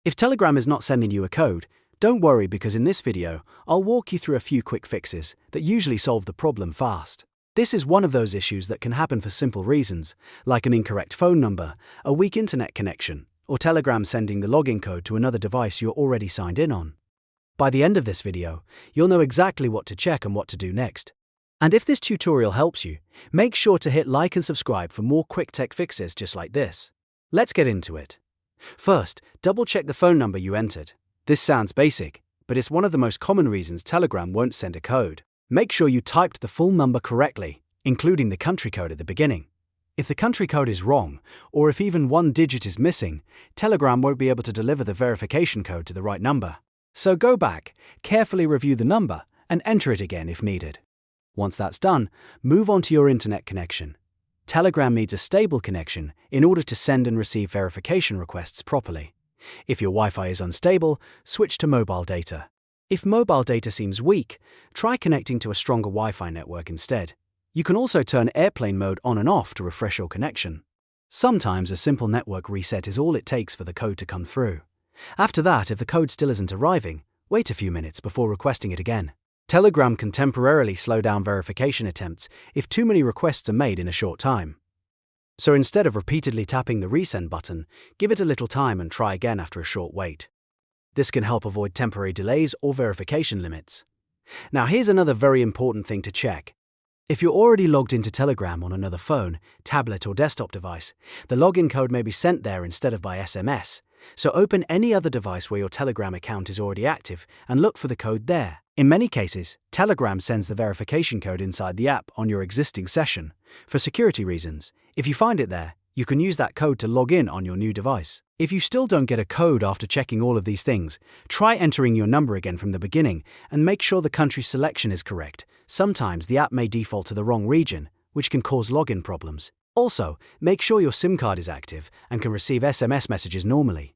If Telegram is not sending you a code, don't worry, because in this video, I'll walk you through a few quick fixes that usually solve the problem fast. This is one of those issues that can happen for simple reasons, like an incorrect phone number, a weak internet connection, or Telegram sending the login code to another device you're already signed in on. By the end of this video, you'll know exactly what to check and what to do next. And if this tutorial helps you, make sure to hit like and subscribe for more quick tech fixes just like this. Let's get into it. First, double-check the phone number you entered. This sounds basic, but it's one of the most common reasons Telegram won't send a code. Make sure you typed the full number correctly, including the country code at the beginning. If the country code is wrong, or if even one digit is missing, Telegram won't be able to deliver the verification code to the right number. So go back, carefully review the number, and enter it again if needed. Once that's done, move on to your internet connection. Telegram needs a stable connection in order to send and receive verification requests properly. If your Wi-Fi is unstable, switch to mobile data. If mobile data seems weak, try connecting to a stronger Wi-Fi network instead. You can also turn airplane mode on and off to refresh your connection. Sometimes a simple network reset is all it takes for the code to come through. After that, if the code still isn't arriving, wait a few minutes before requesting it again. Telegram can temporarily slow down verification attempts if too many requests are made in a short time. So instead of repeatedly tapping the resend button, give it a little time and try again after a short wait. This can help avoid temporary delays or verification limits. Now here's another very important thing to check. If you're already logged into Telegram on another phone, tablet or desktop device, the login code may be sent there instead of by SMS. So open any other device where your Telegram account is already active and look for the code there. In many cases, Telegram sends the verification code inside the app on your existing session. For security reasons, if you find it there, you can use that code to log in on your new device. If you still don't get a code after checking all of these things, try entering your number again from the beginning and make sure the country selection is correct. Sometimes the app may default to the wrong region, which can cause login problems. Also, make sure your SIM card is active and can receive SMS messages normally.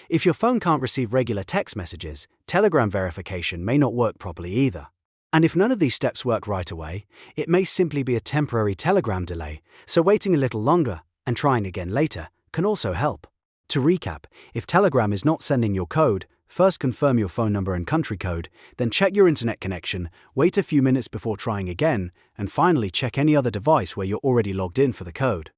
If your phone can't receive regular text messages, Telegram verification may not work properly either. And if none of these steps work right away, it may simply be a temporary Telegram delay, so waiting a little longer and trying again later can also help. To recap, if Telegram is not sending your code, first confirm your phone number and country code, then check your internet connection, wait a few minutes before trying again, and finally check any other device where you're already logged in for the code.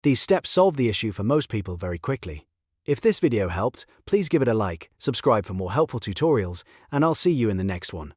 These steps solve the issue for most people very quickly. If this video helped, please give it a like, subscribe for more helpful tutorials, and I'll see you in the next one.